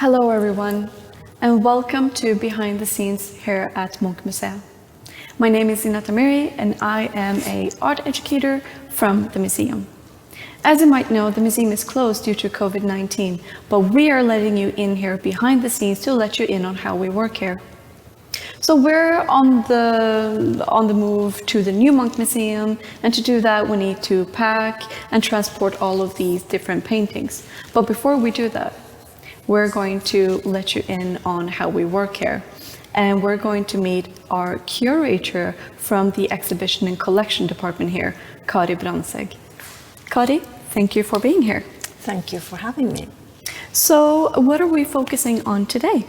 Hello everyone, and welcome to Behind the Scenes here at MUNCH Museum. My name is Zinata Miri, and I am an art educator from the museum. As you might know, the museum is closed due to COVID-19, but we are letting you in here behind the scenes to let you in on how we work here. So we're on the move to the new MUNCH Museum, and to do that we need to pack and transport all of these different paintings. But before we do that, we're going to let you in on how we work here. And we're going to meet our curator from the exhibition and collection department here, Kari Brandtzæg. Kari, thank you for being here. Thank you for having me. So what are we focusing on today?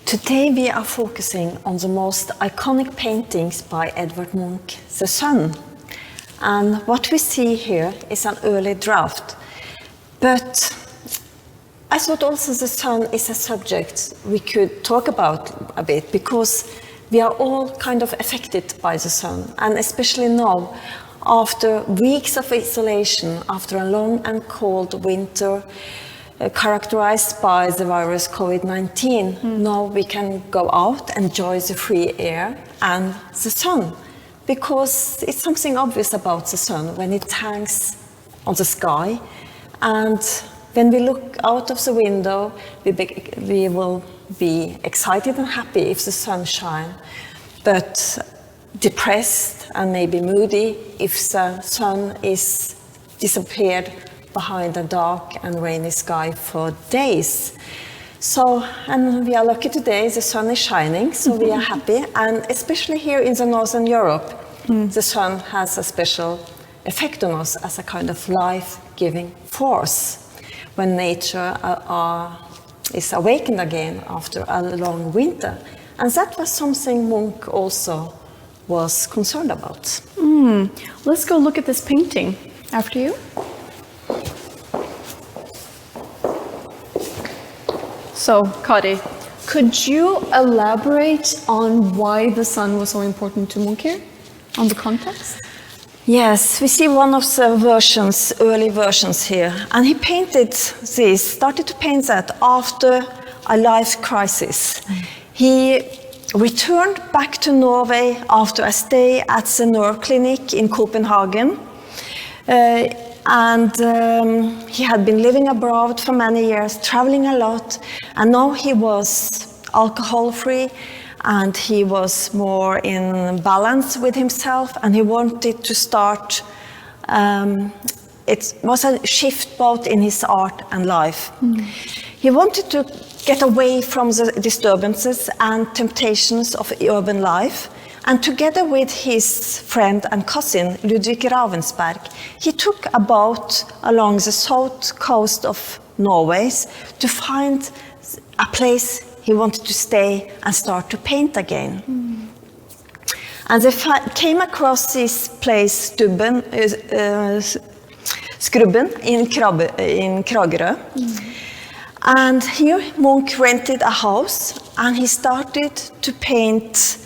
Today we are focusing on the most iconic paintings by Edvard Munch, The Sun. And what we see here is an early draft. But I thought also the sun is a subject we could talk about a bit, because we are all kind of affected by the sun, and especially now, after weeks of isolation, after a long and cold winter characterized by the virus COVID-19, now we can go out, enjoy the free air and the sun, because it's something obvious about the sun when it hangs on the sky. And when we look out of the window, we will be excited and happy if the sun shines, but depressed and maybe moody if the sun is disappeared behind a dark and rainy sky for days. So, and we are lucky today, the sun is shining, so we are happy. And especially here in the Northern Europe, the sun has a special effect on us as a kind of life-giving force when nature is awakened again after a long winter. And that was something Munch also was concerned about. Let's go look at this painting. After you. So, Kari, could you elaborate on why the sun was so important to Munch here, on the context? Yes, we see one of the versions, early versions here, and he painted this, started to paint that after a life crisis. He returned back to Norway after a stay at the nerve clinic in Copenhagen, and he had been living abroad for many years, traveling a lot, and now he was alcohol-free, and he was more in balance with himself, and he wanted to start, it was a shift both in his art and life. He wanted to get away from the disturbances and temptations of urban life, and together with his friend and cousin, Ludvig Ravensberg, he took a boat along the south coast of Norway to find a place he wanted to stay and start to paint again. And they came across this place, Skrubben in Kragerø. And here Munch rented a house, and he started to paint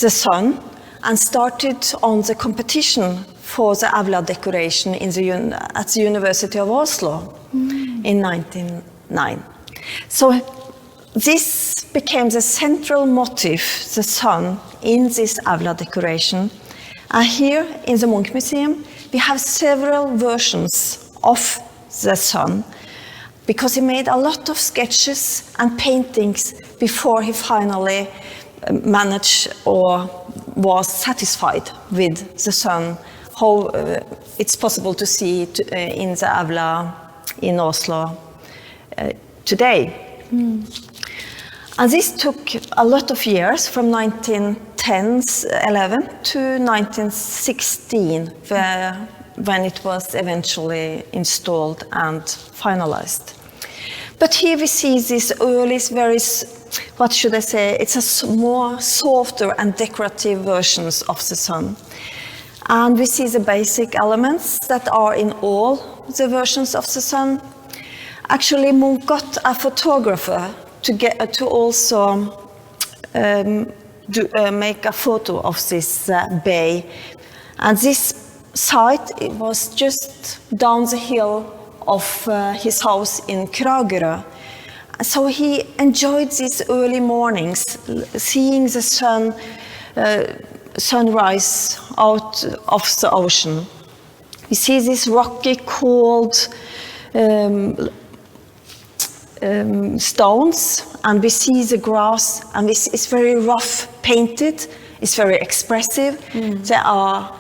the sun, and started on the competition for the Avla decoration at the University of Oslo in 1909. So this became the central motif, the sun, in this Avla decoration. And here in the MUNCH Museum, we have several versions of the sun, because he made a lot of sketches and paintings before he finally managed or was satisfied with the sun, how it's possible to see it in the Avla in Oslo today. And this took a lot of years, from 1911 to 1916, when it was eventually installed and finalized. But here we see these early, very, what should I say, it's a more softer and decorative versions of the sun. And we see the basic elements that are in all the versions of the sun. Actually, Munch got a photographer to also make a photo of this bay. And this site, it was just down the hill of his house in Kragerø. So he enjoyed these early mornings, seeing the sunrise out of the ocean. We see these rocky, cold stones, and we see the grass, and it's very rough painted, it's very expressive. There are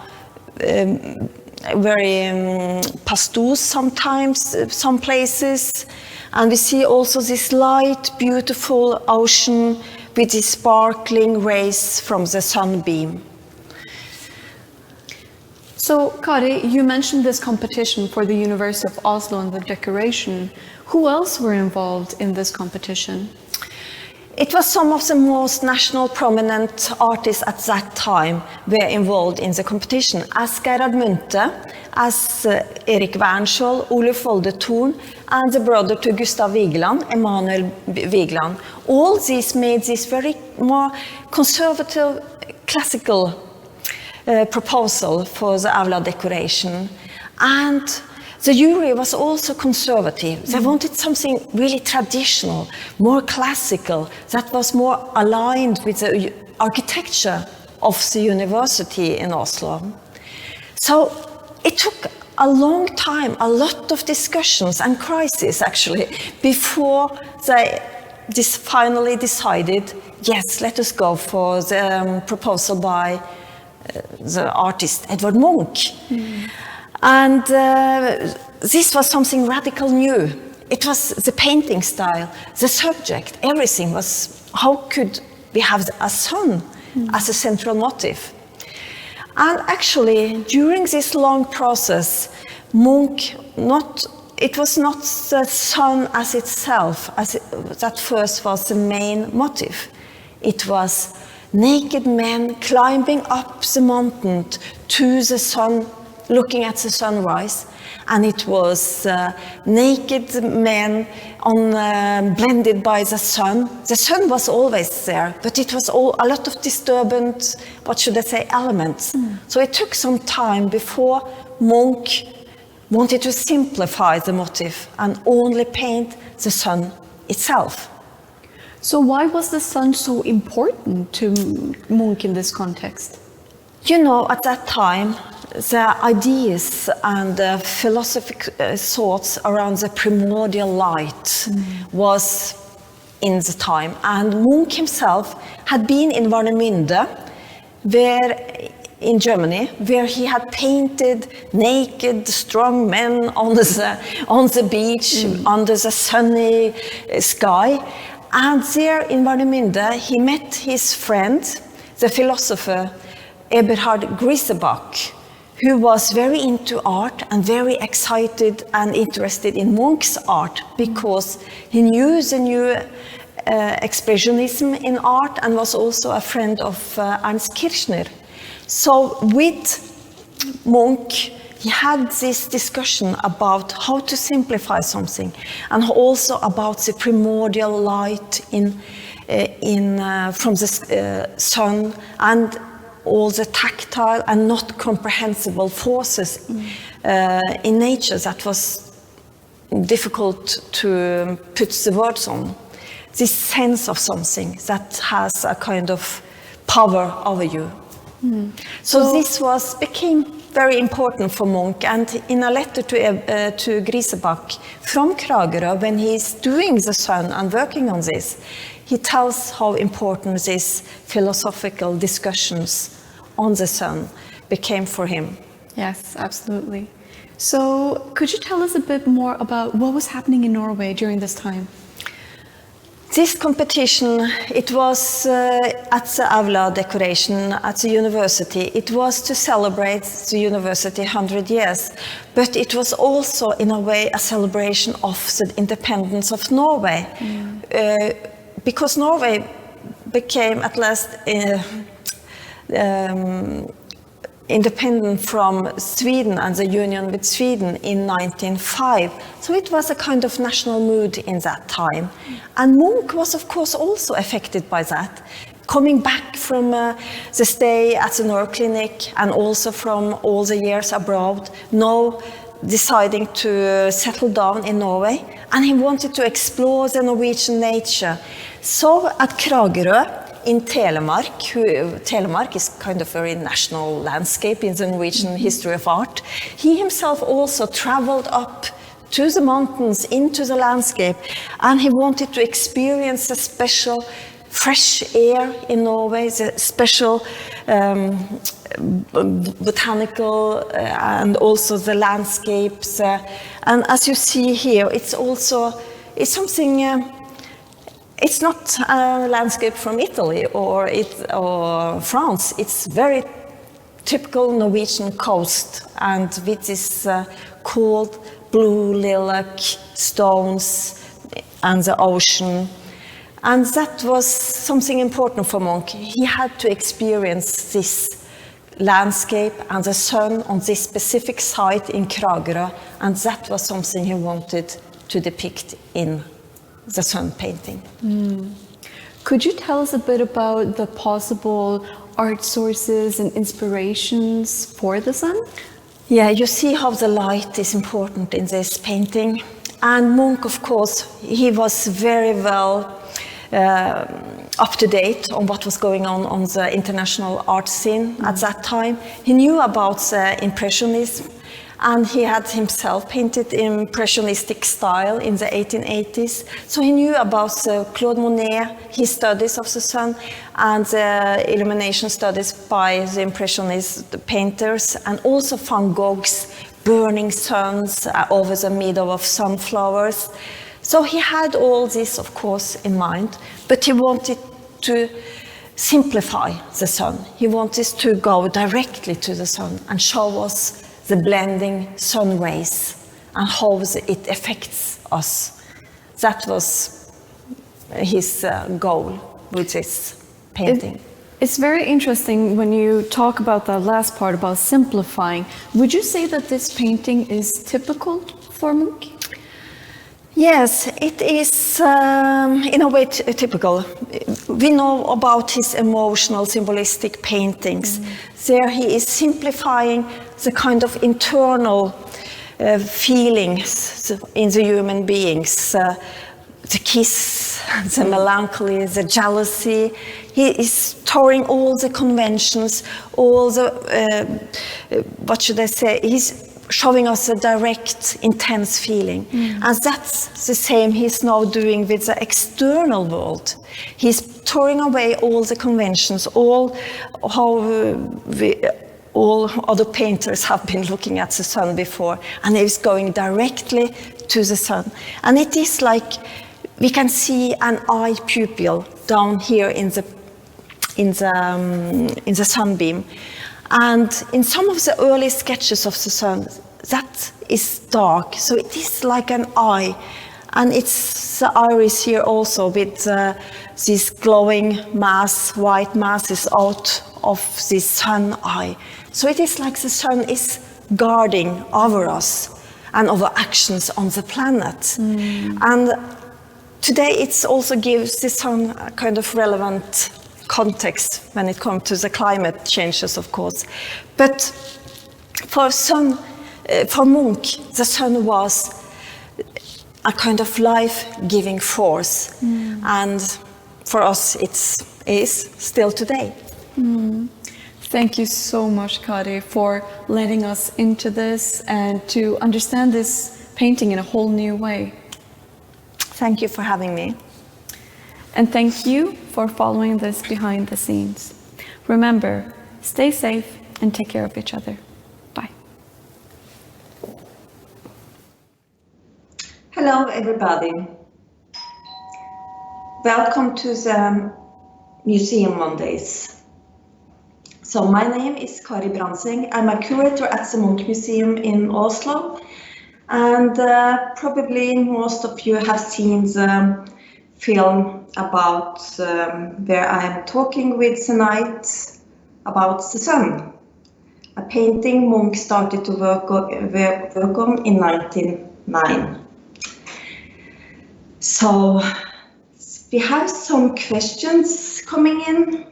very pastels sometimes, some places, and we see also this light, beautiful ocean with the sparkling rays from the sunbeam. So, Kari, you mentioned this competition for the University of Oslo and the decoration. Who else were involved in this competition? It was some of the most national prominent artists at that time were involved in the competition, as Edvard Munch, as Erik Wernskjold, Ole Folde Thorn, and the brother to Gustav Vigeland, Emanuel Vigeland. All these made this very more conservative, classical proposal for the Aula decoration. And the jury was also conservative. They wanted something really traditional, more classical, that was more aligned with the architecture of the university in Oslo. So it took a long time, a lot of discussions and crises actually, before they finally decided, yes, let us go for the proposal by the artist Edvard Munch. And this was something radical new. It was the painting style, the subject, everything was, how could we have a sun as a central motif? And actually, during this long process, Munch, it was not the sun as itself, that first was the main motif. It was naked men climbing up the mountain to the sun, looking at the sunrise, and it was naked men blended by the sun. The sun was always there, but it was a lot of disturbance, what should I say, elements. So it took some time before Munch wanted to simplify the motif and only paint the sun itself. So why was the sun so important to Munch in this context? You know, at that time, the ideas and the philosophic thoughts around the primordial light was in the time. And Munch himself had been in Warnemünde, in Germany, where he had painted naked, strong men on the beach, under the sunny sky. And there in Warnemünde, he met his friend, the philosopher Eberhard Griesebach, who was very into art and very excited and interested in Munch's art because he knew the new expressionism in art and was also a friend of Ernst Kirchner. So with Munch, he had this discussion about how to simplify something and also about the primordial light from the sun and all the tactile and not comprehensible forces in nature that was difficult to put the words on. This sense of something that has a kind of power over you. So this became very important for Munch, and in a letter to Griesebach from Kragerø, when he's doing the sun and working on this, he tells how important these philosophical discussions on the sun became for him. Yes, absolutely. So could you tell us a bit more about what was happening in Norway during this time? This competition, it was at the Aula decoration at the university. It was to celebrate the university 100 years, but it was also in a way a celebration of the independence of Norway. Because Norway became at last independent from Sweden and the union with Sweden in 1905. So it was a kind of national mood in that time. And Munch was of course also affected by that, coming back from the stay at the North Clinic and also from all the years abroad, now deciding to settle down in Norway and he wanted to explore the Norwegian nature. So at Kragerø in Telemark, Telemark is kind of a very national landscape in the Norwegian history of art, he himself also traveled up to the mountains, into the landscape, and he wanted to experience the special fresh air in Norway, the special botanical and also the landscapes. And as you see here, it's something, it's not a landscape from Italy or France. It's very typical Norwegian coast, and with this cold blue lilac stones and the ocean. And that was something important for Munch. He had to experience this landscape and the sun on this specific site in Kragerø, and that was something he wanted to depict in the sun painting. Could you tell us a bit about the possible art sources and inspirations for the sun? Yeah, you see how the light is important in this painting. And Munch, of course, he was very well up to date on what was going on the international art scene at that time. He knew about Impressionism, and he had himself painted Impressionistic style in the 1880s. So he knew about Claude Monet, his studies of the sun, and the illumination studies by the Impressionist painters, and also Van Gogh's burning suns over the meadow of sunflowers. So he had all this, of course, in mind, but he wanted to simplify the sun. He wanted to go directly to the sun and show us the blending sun rays and how it affects us. That was his goal with this painting. It's very interesting when you talk about the last part about simplifying. Would you say that this painting is typical for Munch? Yes, it is in a way typical. We know about his emotional, symbolistic paintings. There he is simplifying the kind of internal feelings in the human beings. The kiss, the melancholy, the jealousy. He is throwing all the conventions, all the, what should I say, he's showing us a direct, intense feeling. And that's the same he's now doing with the external world. He's throwing away all the conventions, all other painters have been looking at the sun before, and he's going directly to the sun. And it is like we can see an eye pupil down here in the sunbeam. And in some of the early sketches of the sun, that is dark, so it is like an eye. And it's the iris here also with these glowing mass, white masses out of this sun eye. So it is like the sun is guarding over us and over actions on the planet. And today it also gives the sun a kind of relevant context when it comes to the climate changes, of course. But for Munch, the sun was a kind of life-giving force. And for us, it is still today. Thank you so much, Kari, for letting us into this and to understand this painting in a whole new way. Thank you for having me. And thank you for following this behind the scenes. Remember, stay safe and take care of each other. Bye. Hello, everybody. Welcome to the Museum Mondays. So my name is Kari Brandtzæg. I'm a curator at the MUNCH Museum in Oslo. And probably most of you have seen the film about where I am talking with tonight about the sun. A painting Munch started to work on in 1909. So we have some questions coming in,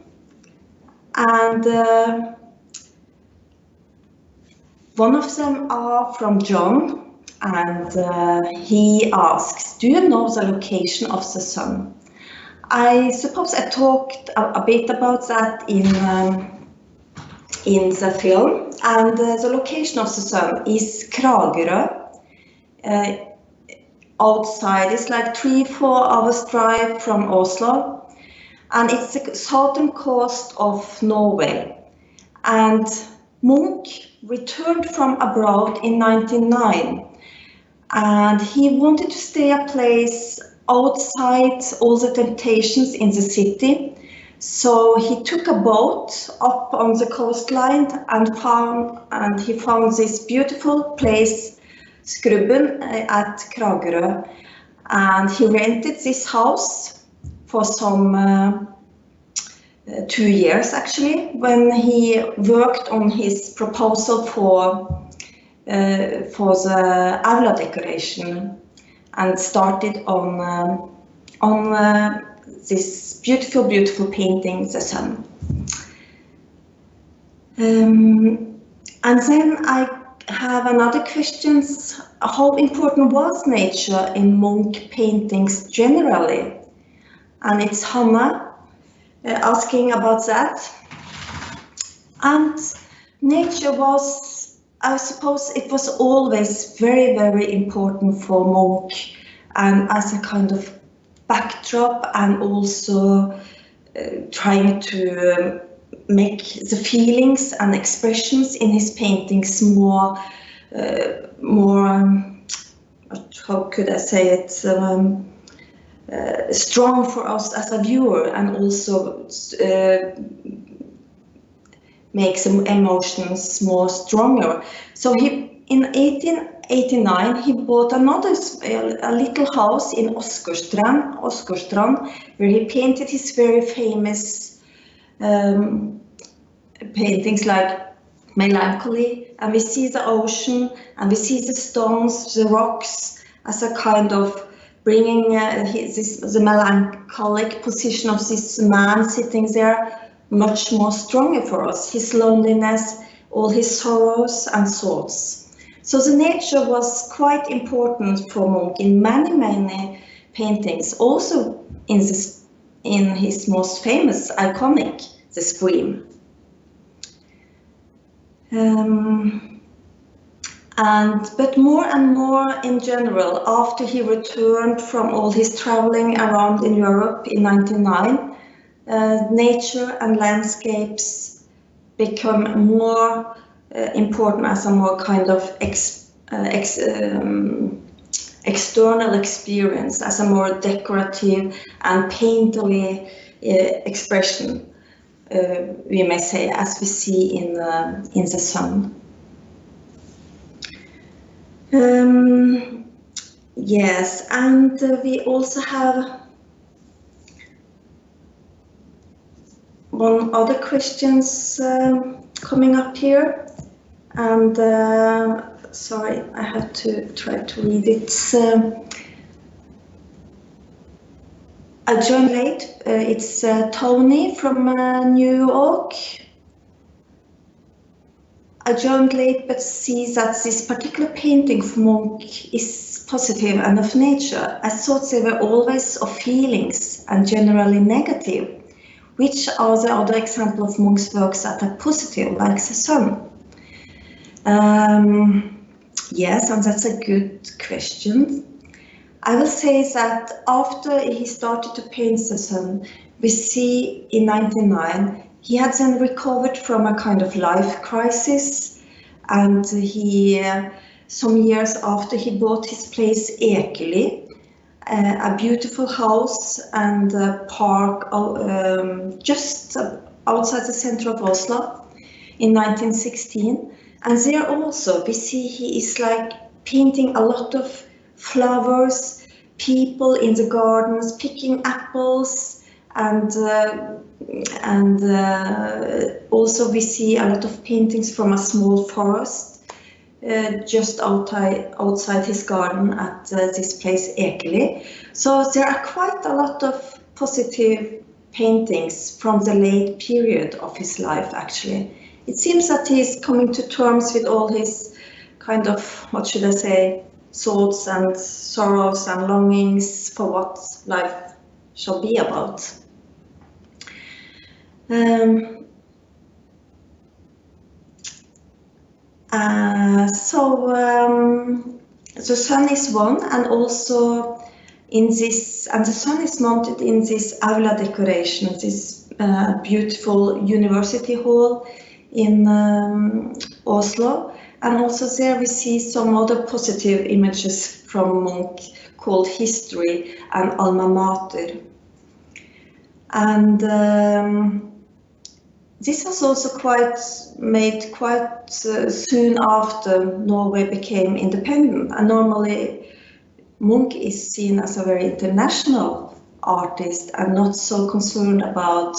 and one of them are from John, and he asks, do you know the location of the sun? I suppose I talked a bit about that in the film, and the location of the sun is Kragerø. Outside, it's like 3-4 hours drive from Oslo, and it's the southern coast of Norway. And Munch returned from abroad in 1999, and he wanted to stay a place outside all the temptations in the city. So he took a boat up on the coastline and he found this beautiful place, Skrubben, at Kragerø, and he rented this house for some 2 years actually, when he worked on his proposal for the aula decoration, and started on this beautiful painting, the sun. And then I have another question: how important was nature in Munch paintings generally? And it's Hannah asking about that. And nature was, I suppose it was always very important for Munch, and as a kind of backdrop, and also trying to make the feelings and expressions in his paintings more, how could I say it, strong for us as a viewer, and also make some emotions more stronger. So he, in 1889, he bought a little house in Åsgårdstrand, where he painted his very famous paintings like Melancholy, and we see the ocean, and we see the stones, the rocks, as a kind of bringing the melancholic position of this man sitting there much more stronger for us, his loneliness, all his sorrows and thoughts. So the nature was quite important for Munch in many paintings, also in his most famous, iconic, The Scream. But more and more in general, after he returned from all his traveling around in Europe in 1999, nature and landscapes become more important as a more kind of external experience, as a more decorative and painterly expression, we may say, as we see in the sun. Yes, and we also have one other questions coming up here, and sorry, I have to try to read it. I joined late. It's Tony from New York. I joined late, but see that this particular painting from Munch is positive and of nature. I thought they were always of feelings and generally negative. Which are the other examples of Munch's works that are positive, like the sun? Yes, and that's a good question. I will say that after he started to paint the sun, we see in 1999, he had then recovered from a kind of life crisis, and he, some years after, he bought his place Ekeli, a beautiful house and a park just outside the center of Oslo in 1916. And there also we see he is like painting a lot of flowers, people in the gardens picking apples, and also we see a lot of paintings from a small forest just outside his garden at this place Ekeli. So there are quite a lot of positive paintings from the late period of his life, actually. It seems that he's coming to terms with all his kind of, what should I say, thoughts and sorrows and longings for what life shall be about. The sun is one, and also in this, and the sun is mounted in this aula decoration, this beautiful university hall in Oslo. And also there we see some other positive images from Munch called History and Alma Mater. And this was also made quite soon after Norway became independent. And normally Munch is seen as a very international artist and not so concerned about,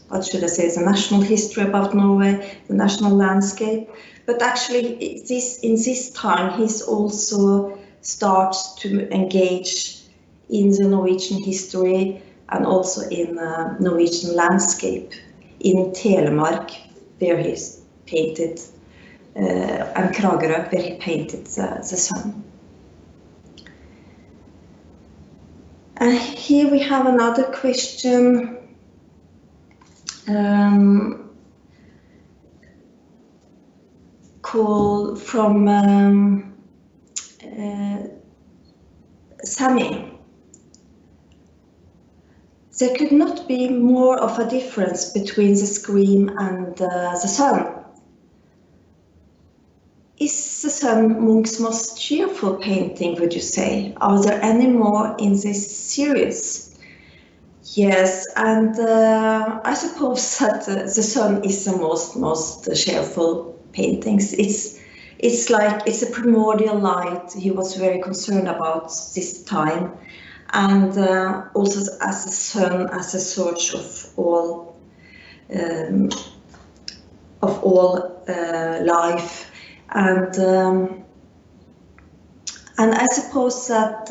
what should I say, the national history about Norway, the national landscape. But actually in this time he's also starts to engage in the Norwegian history and also in Norwegian landscape in Telemark, where he's painted, and Kragerø, where he painted the sun. And here we have another question called from Sammy. There could not be more of a difference between the scream and the sun. Is the sun Munch's most cheerful painting, would you say? Are there any more in this series? Yes, and I suppose that the sun is the most cheerful paintings. It's like it's a primordial light. He was very concerned about this time. And also as the sun as a source of all life, and I suppose that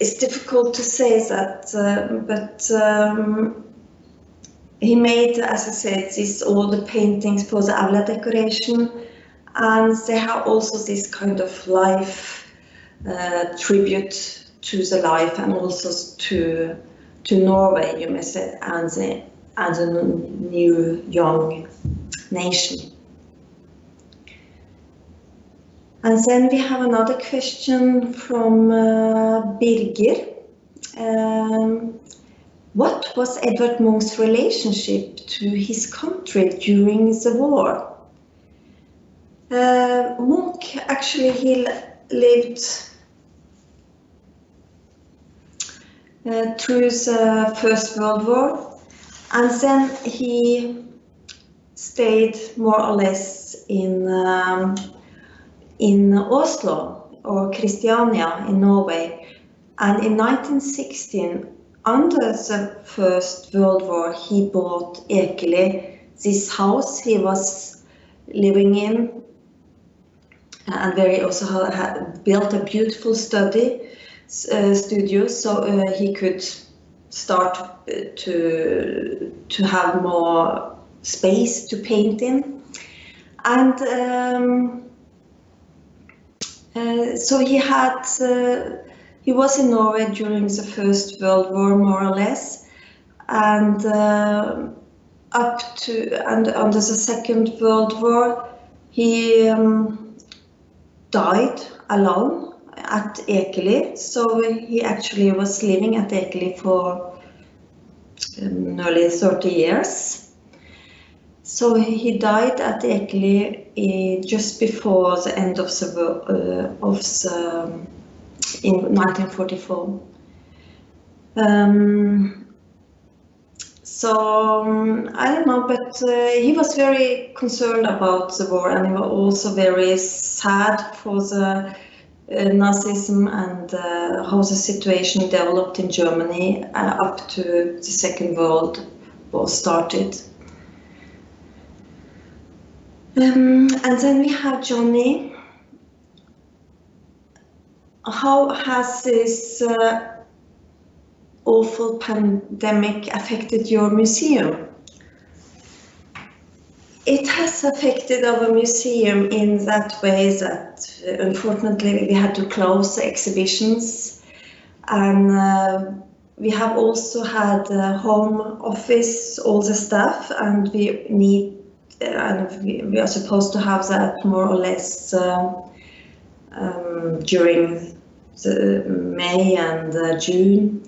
it's difficult to say that, but he made, as I said, all the paintings for the aula decoration, and they have also this kind of life. Tribute to the life and also to Norway, you may say, and the new young nation. And then we have another question from Birger. What was Edvard Munch's relationship to his country during the war? Munch actually he lived through the First World War, and then he stayed more or less in Oslo or Christiania in Norway. And in 1916, under the First World War, he bought Ekeli, this house he was living in, and where he also had built a beautiful studio, so he could start to have more space to paint in. And so he was in Norway during the First World War, more or less, and under the Second World War, he died alone at Ekeli. So he actually was living at Ekeli for nearly 30 years. So he died at Ekeli just before the end of in 1944. So I don't know, but he was very concerned about the war, and he was also very sad for the Nazism and how the situation developed in Germany up to the Second World War started. And then we have Johnny. How has this awful pandemic affected your museum? It has affected our museum in that way that unfortunately we had to close the exhibitions, and we have also had home office, all the staff, and we need and we are supposed to have that more or less during the May and June.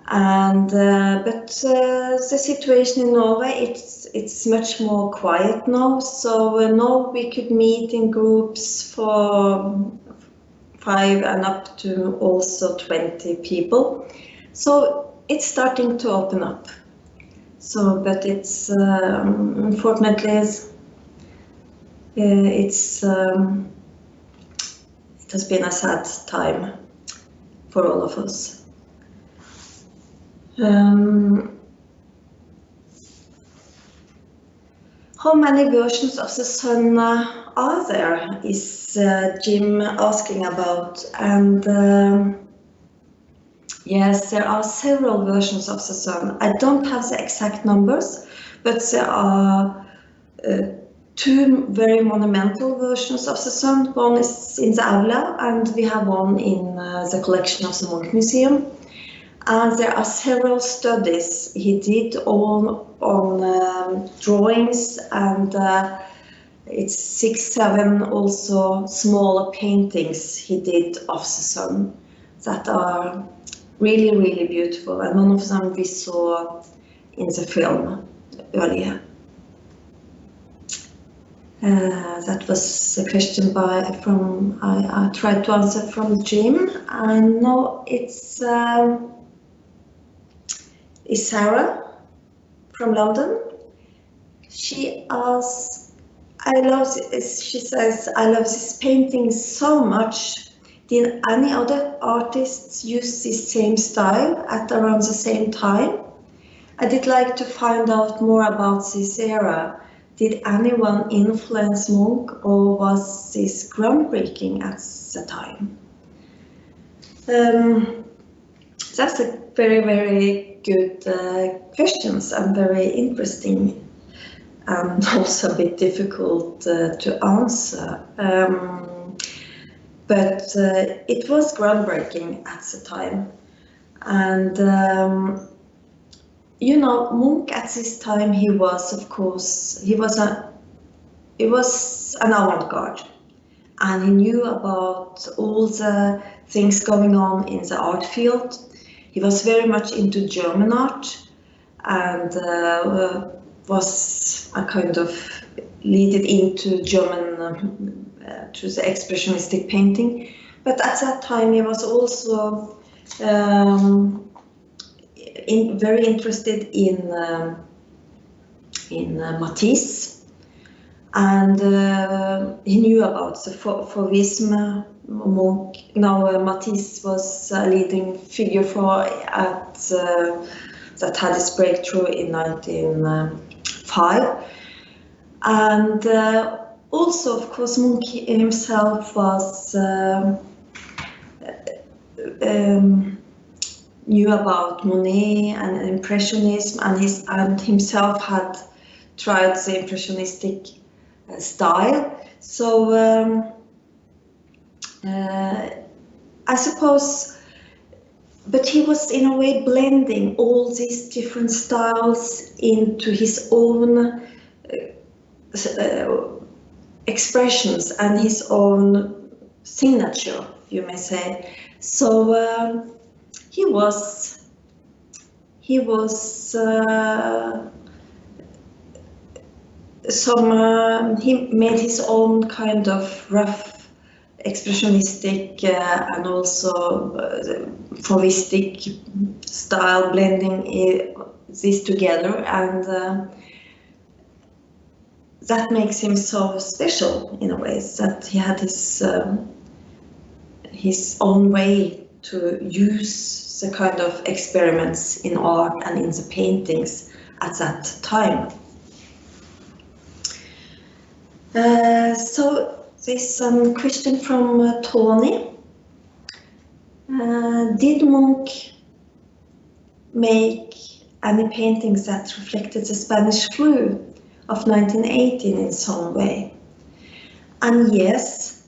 And but the situation in Norway, it's much more quiet now. So now we could meet in groups for 5 and up to also 20 people. So it's starting to open up. So, but it's unfortunately it has been a sad time for all of us. How many versions of the sun are there, is Jim asking about, and yes, there are several versions of the sun. I don't have the exact numbers, but there are 2 very monumental versions of the sun. One is in the Aula, and we have one in the collection of the MUNCH Museum. And there are several studies he did on drawings, and it's 6, 7 also smaller paintings he did of the sun that are really, really beautiful. And one of them we saw in the film earlier. That was a question from I tried to answer from Jim, and now it's Sarah from London. She asks, she says, I love this painting so much. Did any other artists use this same style at around the same time? I did like to find out more about this era. Did anyone influence Munch, or was this groundbreaking at the time? That's a very, very good questions, and very interesting, and also a bit difficult to answer. But it was groundbreaking at the time, and you know, Munch at this time, he was, of course, he was an avant-garde, and he knew about all the things going on in the art field. He was very much into German art, and was a kind of leaded into German, to the expressionistic painting. But at that time, he was also very interested in Matisse, and he knew about the Fauvism. Now Matisse was a leading figure that had his breakthrough in 1905, and also, of course, Munch himself was knew about Monet and Impressionism, and himself had tried the Impressionistic style. So I suppose, but he was in a way blending all these different styles into his own expressions and his own signature, you may say. So he made his own kind of rough expressionistic and also Fauvistic style, blending this together, and that makes him so special in a way, that he had his own way to use the kind of experiments in art and in the paintings at that time. So there's some question from Tony. Did Munch make any paintings that reflected the Spanish flu, of 1918 in some way? And yes,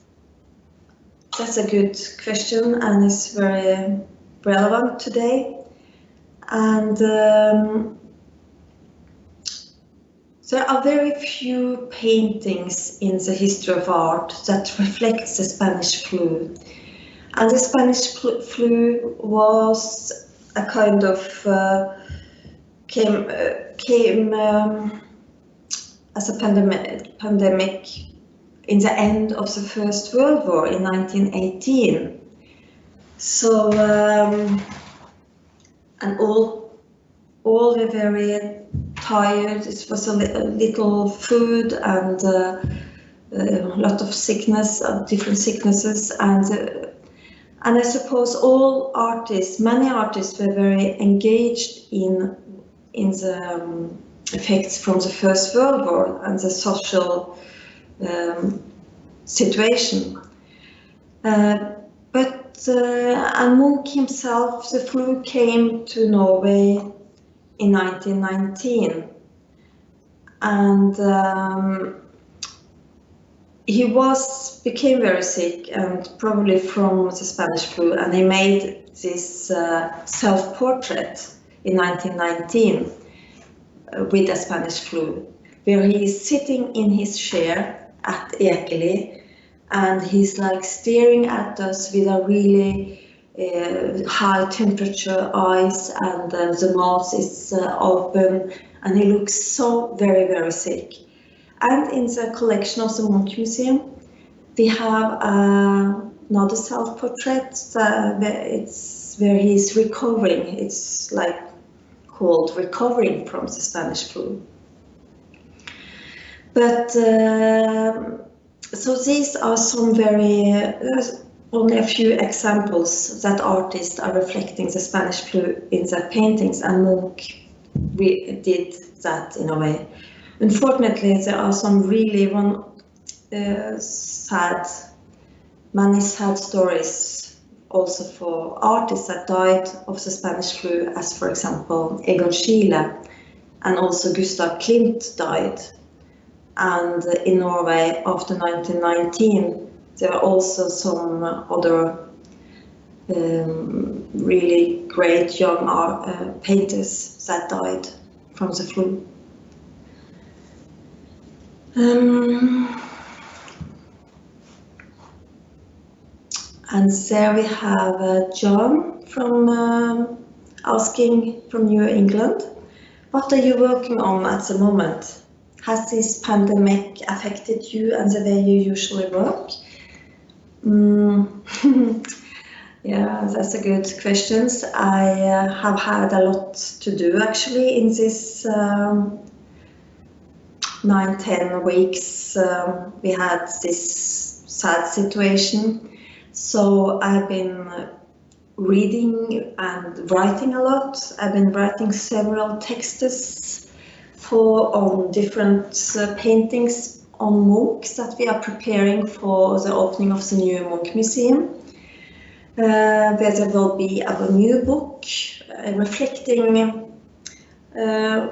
that's a good question and is very relevant today. And there are very few paintings in the history of art that reflects the Spanish flu. And the Spanish flu was a kind of came as a pandemic in the end of the First World War in 1918. So and all were very tired. It was a little food and a lot of sickness, different sicknesses, and I suppose all artists, many artists, were very engaged in the effects from the First World War and the social situation. And Munch himself, the flu came to Norway in 1919, and he became very sick, and probably from the Spanish flu, and he made this self-portrait in 1919 with the Spanish flu, where he is sitting in his chair at Ekeli, and he's like staring at us with a really high temperature eyes, and the mouth is open, and he looks so very, very sick. And in the collection of the MUNCH Museum, we have another self-portrait. It's where he's recovering. It's like called recovering from the Spanish flu. But so these are some only a few examples that artists are reflecting the Spanish flu in their paintings, and Munch did that in a way. Unfortunately, there are some really many sad stories also for artists that died of the Spanish flu, as for example Egon Schiele, and also Gustav Klimt died. And in Norway after 1919, there are also some other really great young painters that died from the flu. And there we have John from asking from New England, what are you working on at the moment? Has this pandemic affected you and the way you usually work? Yeah, that's a good question. I have had a lot to do actually in this 9-10 weeks. We had this sad situation. So I've been reading and writing a lot. I've been writing several texts on different paintings on Munch that we are preparing for the opening of the new MUNCH Museum, where there will be a new book reflecting a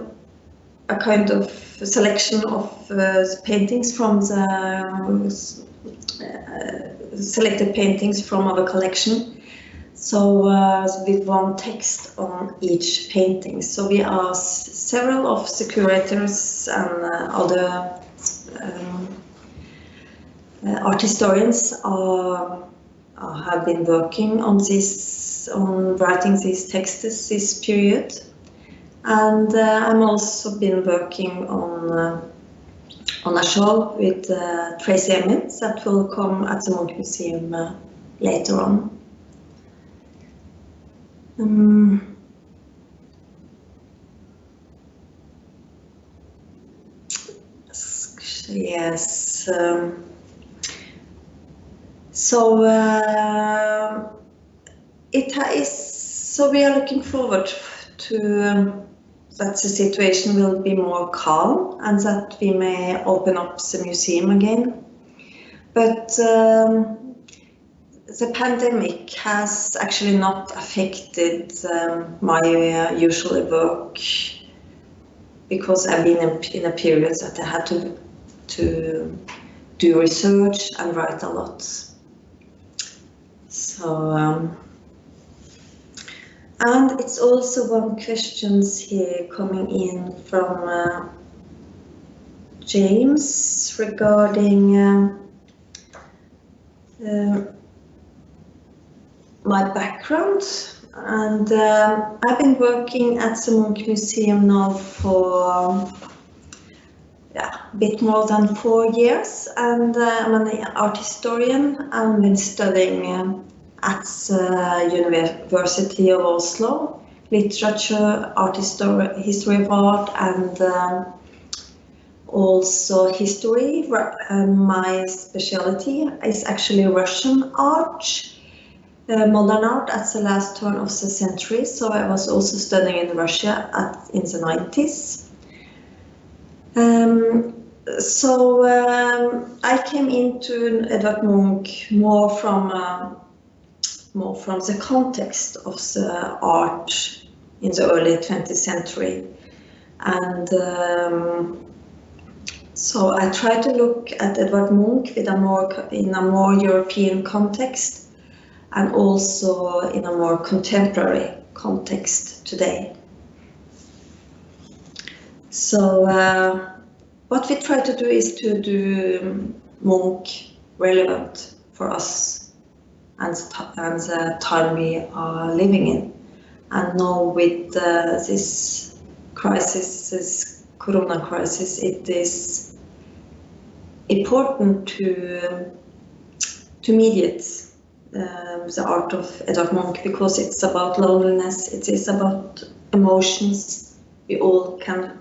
kind of selection of paintings from the selected paintings from our collection. So with one text on each painting. So we are several of the curators and other art historians have been working on writing these texts this period. And I'm also been working on a show with Tracy Emmons that will come at the MUNCH Museum later on. Yes. So we are looking forward to that the situation will be more calm and that we may open up the museum again. But the pandemic has actually not affected my usual work because I've been in a period that I had to do research and write a lot. So, and it's also one questions here coming in from James regarding my background. And I've been working at the MUNCH Museum now for a bit more than 4 years, and I'm an art historian. I've been studying at the University of Oslo, literature, art history of art, and also history. And my specialty is actually Russian art. Modern art at the last turn of the century, so I was also studying in Russia in the 90s. I came into Edvard Munch more from the context of the art in the early 20th century, and so I try to look at Edvard Munch with in a more European context, and also in a more contemporary context today. So what we try to do is to do Munch relevant for us and the time we are living in. And now with this crisis, this corona crisis, it is important to mediate the art of Edvard Munch, because it's about loneliness, it is about emotions we all can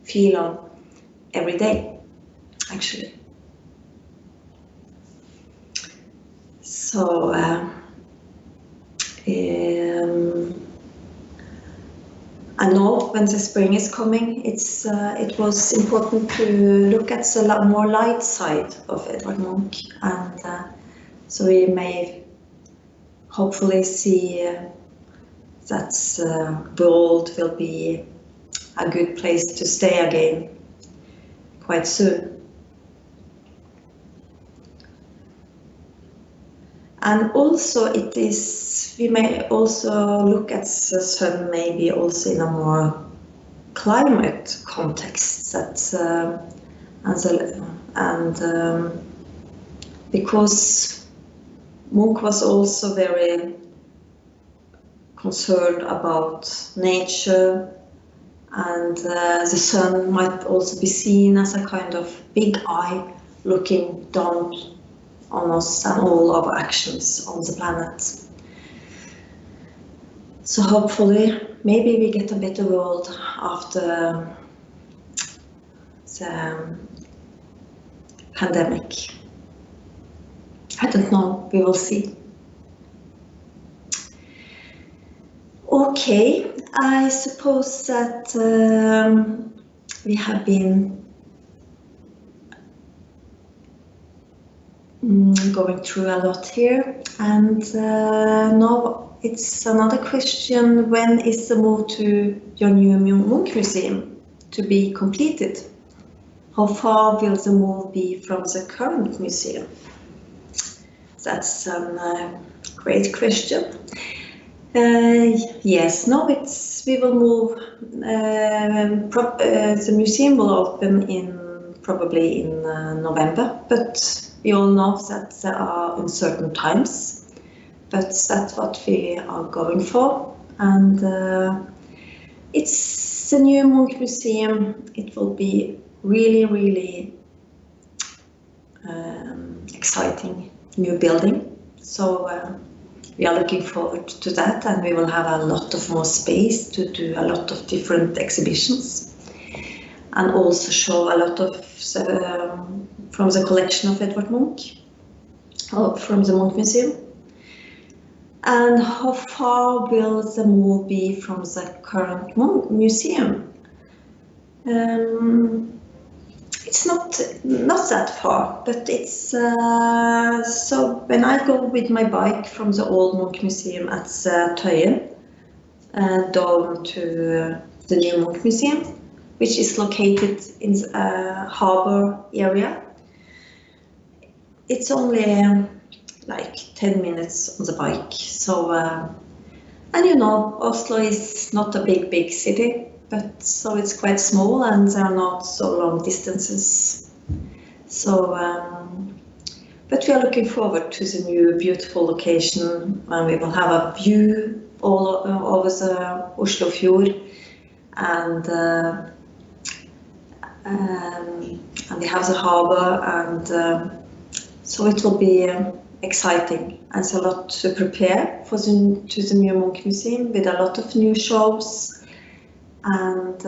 feel on every day, actually. So I know when the spring is coming, it was important to look at the more light side of Edvard Munch, and so we may hopefully see that the world will be a good place to stay again quite soon. And also we may also look at the sun maybe also in a more climate context, because Munch was also very concerned about nature, and the sun might also be seen as a kind of big eye looking down on us and all our actions on the planet. So hopefully, maybe we get a better world after the pandemic. I don't know, we will see. Okay, I suppose that we have been going through a lot here, and now it's another question: when is the move to your new MUNCH Museum to be completed? How far will the move be from the current museum? That's a great question. Yes, no, we will move. The museum will open probably in November, but we all know that there are uncertain times. But that's what we are going for, and it's a new MUNCH Museum. It will be really, really exciting new building. So we are looking forward to that, and we will have a lot of more space to do a lot of different exhibitions, and also show a lot of from the collection of Edvard Munch, or from the MUNCH Museum. And how far will the move be from the current museum? It's not that far, but it's so when I go with my bike from the old MUNCH Museum at Tøyen down to the new MUNCH Museum, which is located in a harbor area. It's only like 10 minutes on the bike. So, and you know, Oslo is not a big city, but so it's quite small and there are not so long distances. So, but we are looking forward to the new beautiful location when we will have a view all over the Oslo Fjord, and we have the harbor, and so it will be exciting, and it's a lot to prepare for to the new MUNCH Museum with a lot of new shows and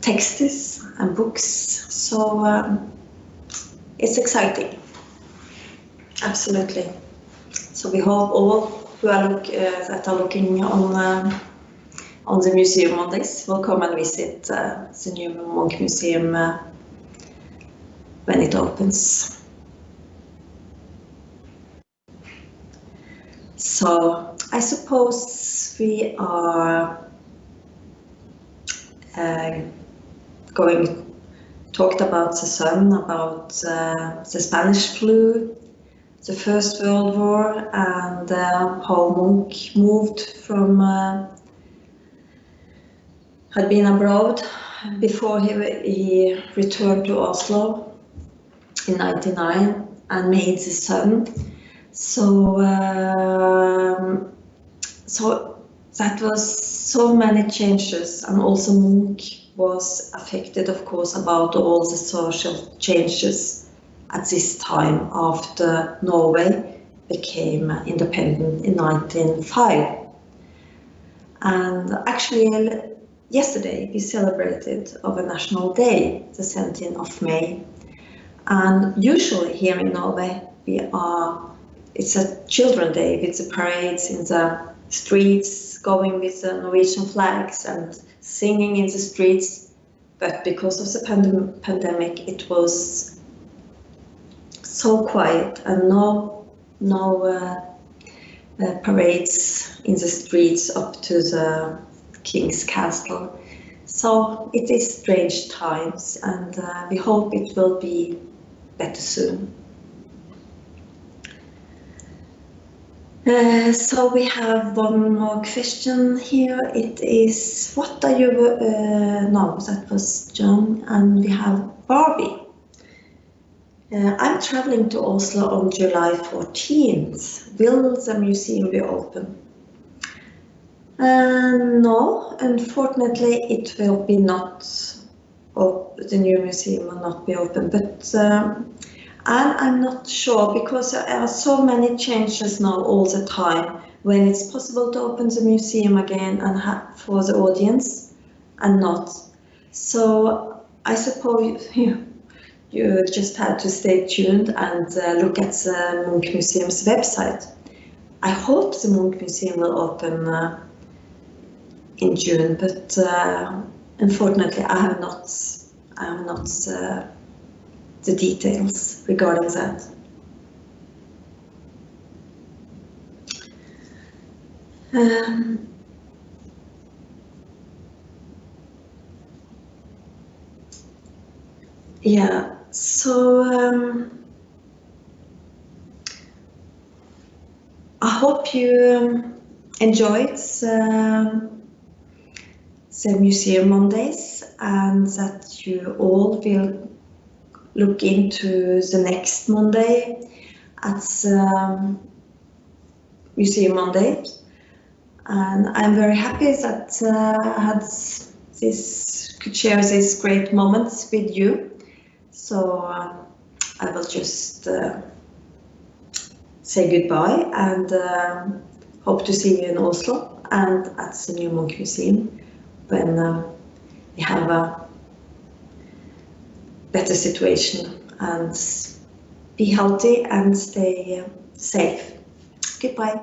texts and books. So it's exciting, absolutely. So we hope all who are that are looking on the museum on this will come and visit the new MUNCH Museum when it opens. So I suppose we are talked about the sun, about the Spanish flu, the First World War, and how Munch moved from, had been abroad before he returned to Oslo in '99 and made the sun. So, so that was so many changes, and also Munch was affected, of course, about all the social changes at this time after Norway became independent in 1905. And actually, yesterday we celebrated of a national day, the 17th of May. And usually here in Norway, it's a children's day with the parades in the streets, going with the Norwegian flags and singing in the streets. But because of the pandemic, it was so quiet, and no parades in the streets up to the King's Castle. So it is strange times, and we hope it will be better soon. So we have one more question here. It is, what are you, no, that was John, and we have Barbie. I'm traveling to Oslo on July 14th. Will the museum be open? No, unfortunately it will be not. The new museum will not be open, but I'm not sure, because there are so many changes now all the time, when it's possible to open the museum again and for the audience and not. So I suppose you just have to stay tuned and look at the MUNCH Museum's website. I hope the MUNCH Museum will open in June, but unfortunately I have not the details regarding that. Yeah, so I hope you enjoyed the Museum Mondays, and that you all will look into the next Monday at Museum Monday. And I'm very happy that I could share these great moments with you. So I will just say goodbye, and hope to see you in Oslo and at the new MUNCH Museum when we have a better situation, and be healthy and stay safe. Goodbye.